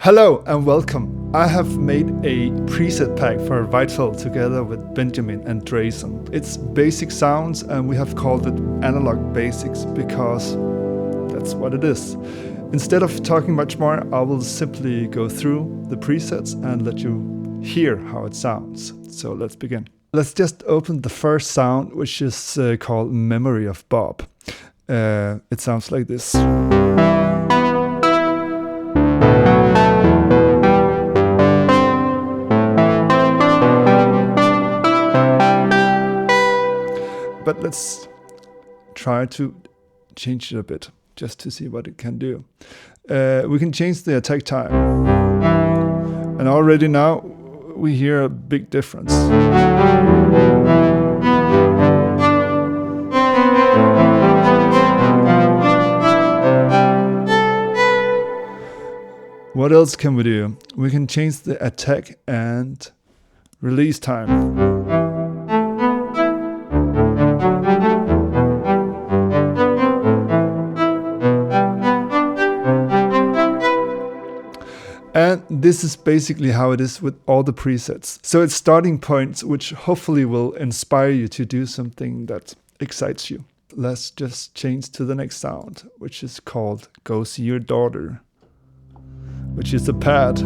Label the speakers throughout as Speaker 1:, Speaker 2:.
Speaker 1: Hello and welcome. I have made a preset pack for Vital together with Benjamin Andresen. It's basic sounds and we have called it Analog Basics because that's what it is. Instead of talking much more, I will simply go through the presets and let you hear how it sounds. So let's begin. Let's just open the first sound, which is called Memory of Bob. It sounds like this. But let's try to change it a bit, just to see what it can do. We can change the attack time. And already now we hear a big difference. What else can we do? We can change the attack and release time. And this is basically how it is with all the presets. So it's starting points which hopefully will inspire you to do something that excites you. Let's just change to the next sound, which is called Go See Your Daughter, which is a pad.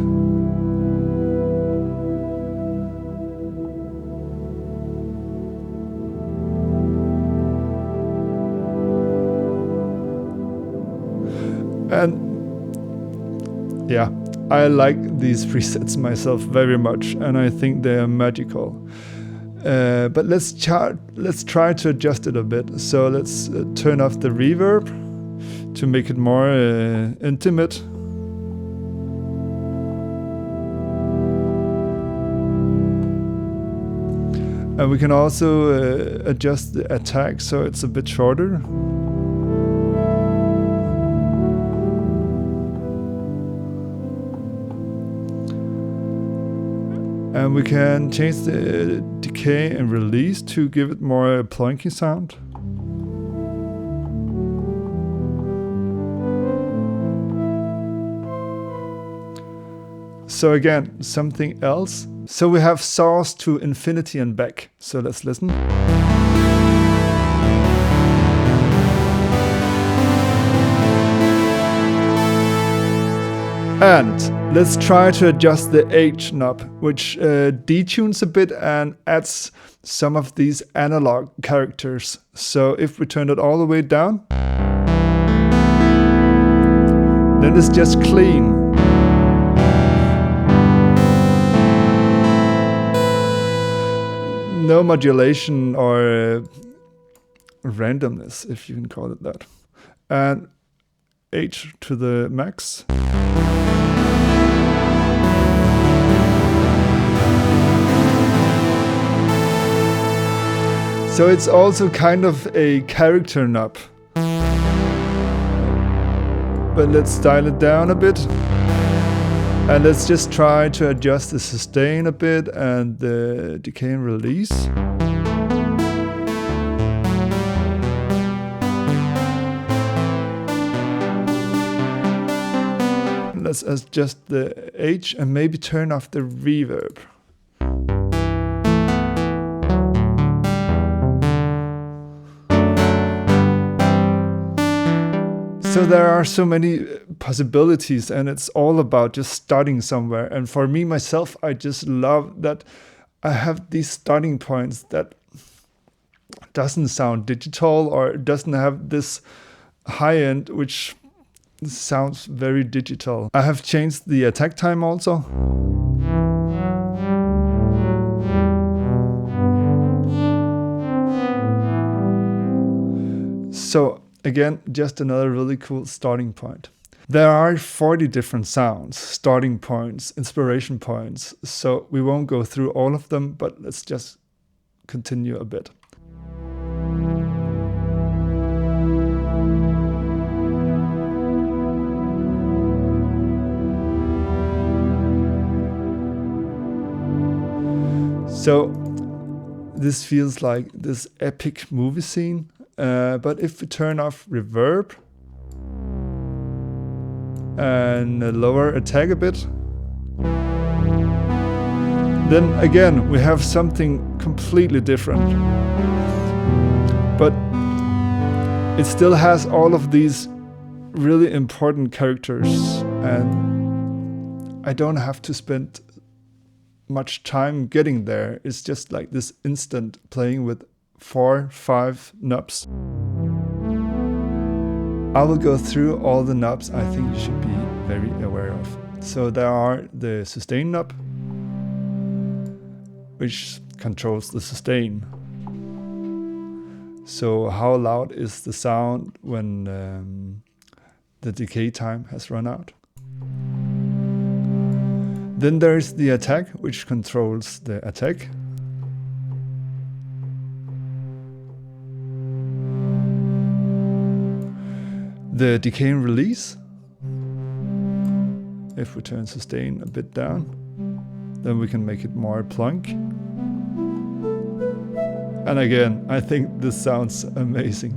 Speaker 1: And yeah, I like these presets myself very much, and I think they are magical. But let's try to adjust it a bit. So let's turn off the reverb to make it more intimate. And we can also adjust the attack so it's a bit shorter. And we can change the decay and release to give it more plonky sound. So again, something else. So we have source to infinity and back. So let's listen. And let's try to adjust the H knob, which detunes a bit and adds some of these analog characters. So if we turn it all the way down, then it's just clean. No modulation or randomness, if you can call it that. And H to the max. So it's also kind of a character knob. But let's dial it down a bit. And let's just try to adjust the sustain a bit and the decay and release. Let's adjust the H and maybe turn off the reverb. So there are so many possibilities, and it's all about just starting somewhere. And for me, myself, I just love that I have these starting points that doesn't sound digital or doesn't have this high end, which sounds very digital. I have changed the attack time also. So again, just another really cool starting point. There are 40 different sounds, starting points, inspiration points. So we won't go through all of them, but let's just continue a bit. So this feels like this epic movie scene. But if we turn off reverb and lower attack a bit. Then again, we have something completely different. But it still has all of these really important characters, and I don't have to spend much time getting there. It's just like this instant playing with 4-5 knobs. I will go through all the knobs I think you should be very aware of. So there are the sustain knob, which controls the sustain. So how loud is the sound when the decay time has run out? Then there is the attack, which controls the attack. The decay and release. If we turn sustain a bit down, then we can make it more plunk. And again, I think this sounds amazing.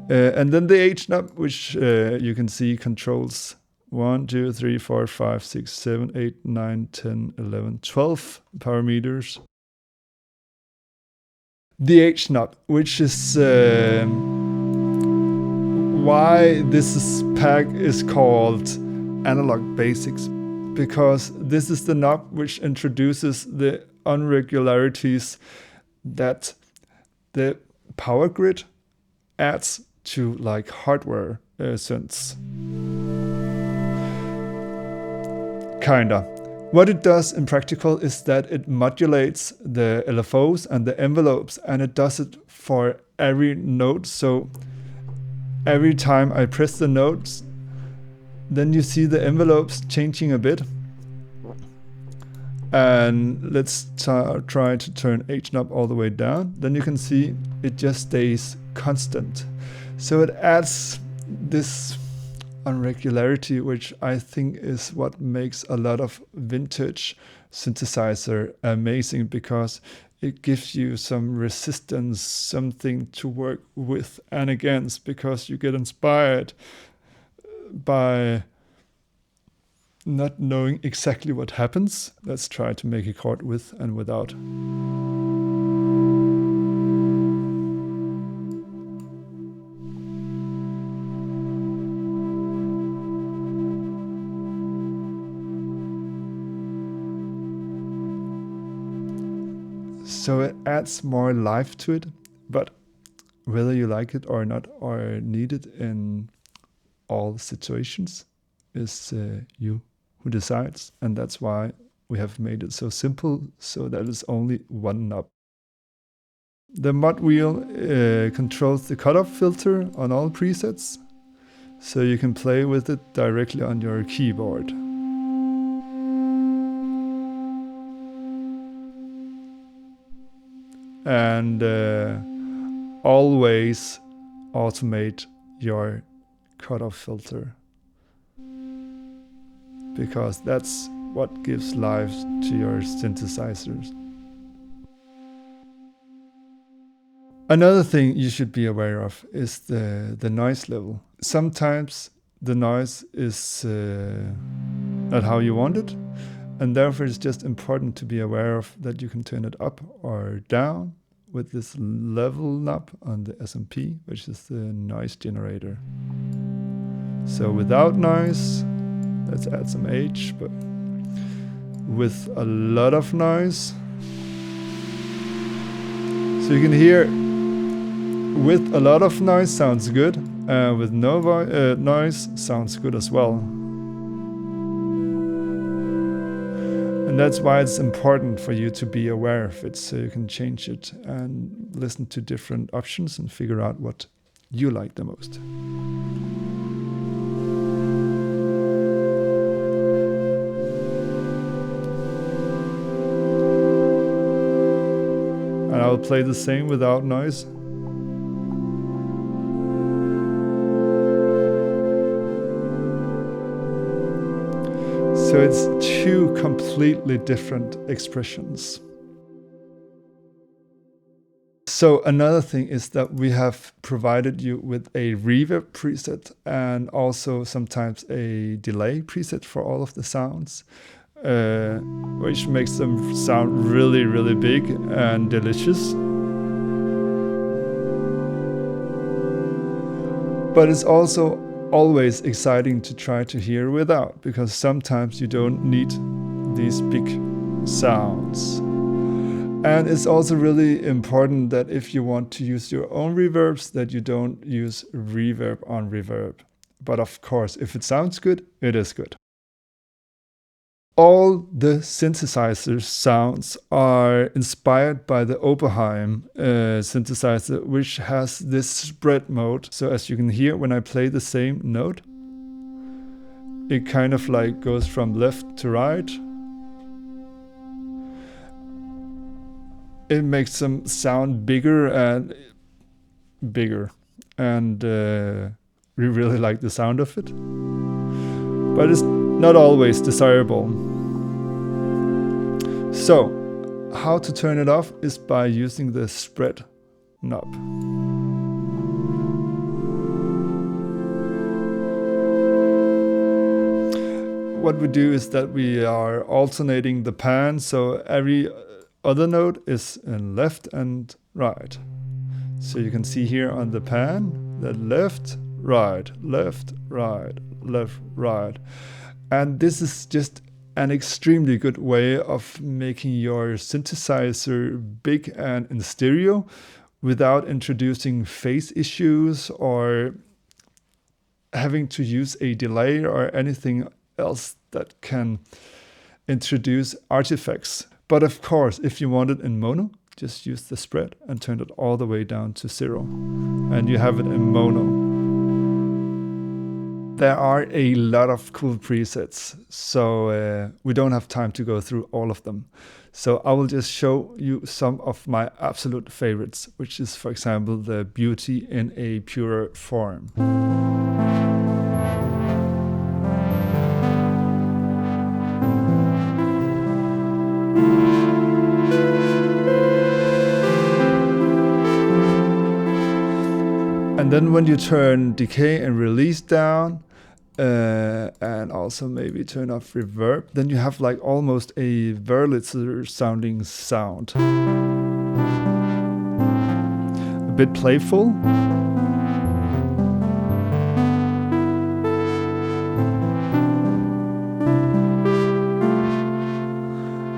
Speaker 1: And then the H knob, which you can see controls 1, 2, 3, 4, 5, 6, 7, 8, 9, 10, 11, 12 parameters. The H knob, which is why this pack is called Analog Basics, because this is the knob which introduces the irregularities that the power grid adds to like hardware synths. Kinda. What it does in practical is that it modulates the LFOs and the envelopes, and it does it for every note. So every time I press the notes, then you see the envelopes changing a bit. And let's try to turn H knob all the way down. Then you can see it just stays constant. So it adds this irregularity, which I think is what makes a lot of vintage synthesizer amazing, because it gives you some resistance, something to work with and against, because you get inspired by not knowing exactly what happens. Let's try to make a chord with and without. So it adds more life to it, but whether you like it or not, or need it in all situations, is you who decides. And that's why we have made it so simple, so that it's only one knob. The mod wheel controls the cutoff filter on all presets, so you can play with it directly on your keyboard. And always automate your cutoff filter, because that's what gives life to your synthesizers. Another thing you should be aware of is the noise level. Sometimes the noise is not how you want it, and therefore it's just important to be aware of that you can turn it up or down with this level knob on the SMP, which is the noise generator. So without noise, let's add some H, but with a lot of noise. So you can hear with a lot of noise sounds good, with no noise sounds good as well. And that's why it's important for you to be aware of it, so you can change it and listen to different options and figure out what you like the most. And I'll play the same without noise. So it's two completely different expressions. So another thing is that we have provided you with a reverb preset and also sometimes a delay preset for all of the sounds, which makes them sound really, really big and delicious. But it's also always exciting to try to hear without, because sometimes you don't need these big sounds. And it's also really important that if you want to use your own reverbs, that you don't use reverb on reverb. But of course, if it sounds good, it is good. All the synthesizer sounds are inspired by the Oberheim synthesizer, which has this spread mode. So as you can hear, when I play the same note, it kind of like goes from left to right. It makes them sound bigger and bigger, and we really like the sound of it, but it's not always desirable. So how to turn it off is by using the spread knob. What we do is that we are alternating the pan, so every other note is in left and right. So you can see here on the pan that left, right, left, right, left, right. And this is just an extremely good way of making your synthesizer big and in stereo without introducing phase issues or having to use a delay or anything else that can introduce artifacts. But of course, if you want it in mono, just use the spread and turn it all the way down to 0. And you have it in mono. There are a lot of cool presets, so we don't have time to go through all of them. So I will just show you some of my absolute favorites, which is, for example, the Beauty in a Purer Form. And then when you turn decay and release down, and also maybe turn off reverb, then you have like almost a Wurlitzer sounding sound. A bit playful.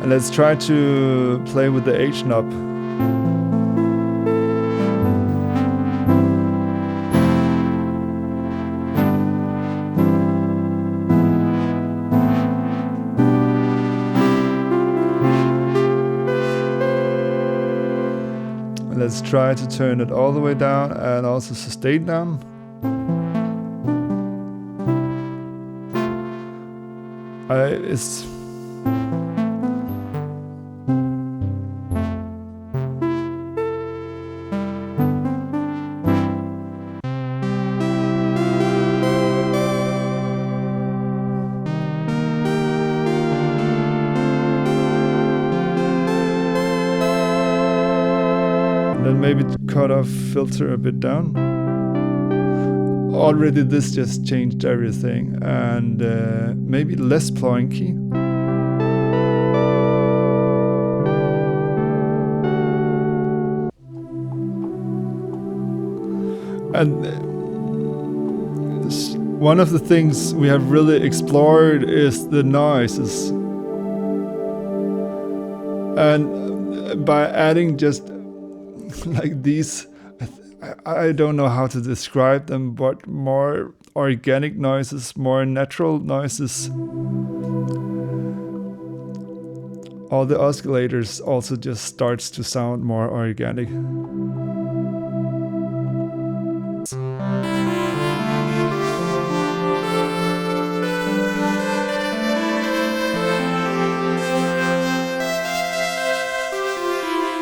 Speaker 1: And let's try to play with the H knob. Let's try to turn it all the way down and also sustain down. It's then maybe cut off filter a bit down. Already this just changed everything, and maybe less ploinky. And one of the things we have really explored is the noises. And by adding just like these, I don't know how to describe them, but more organic noises, more natural noises. All the oscillators also just starts to sound more organic.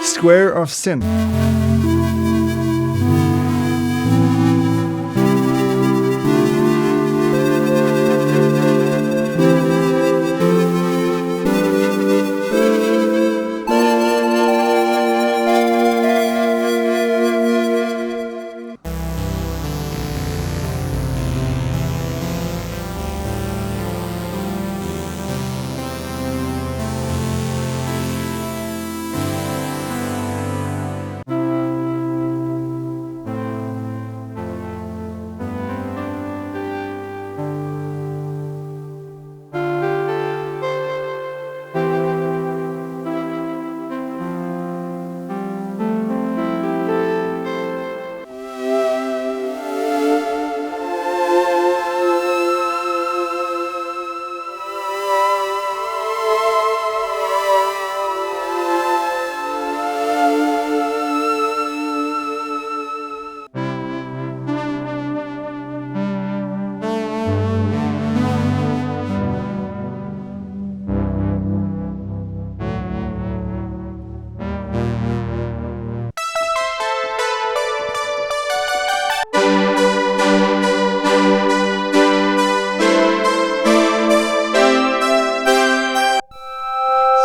Speaker 1: Square of Sin.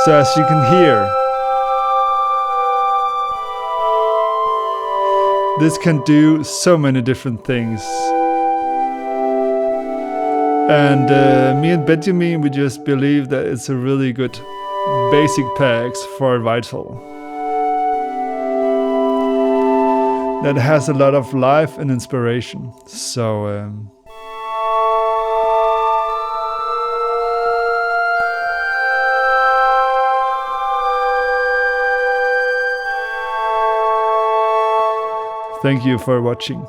Speaker 1: So as you can hear, this can do so many different things. And me and Benjamin, we just believe that it's a really good basic packs for Vital. That has a lot of life and inspiration. So thank you for watching.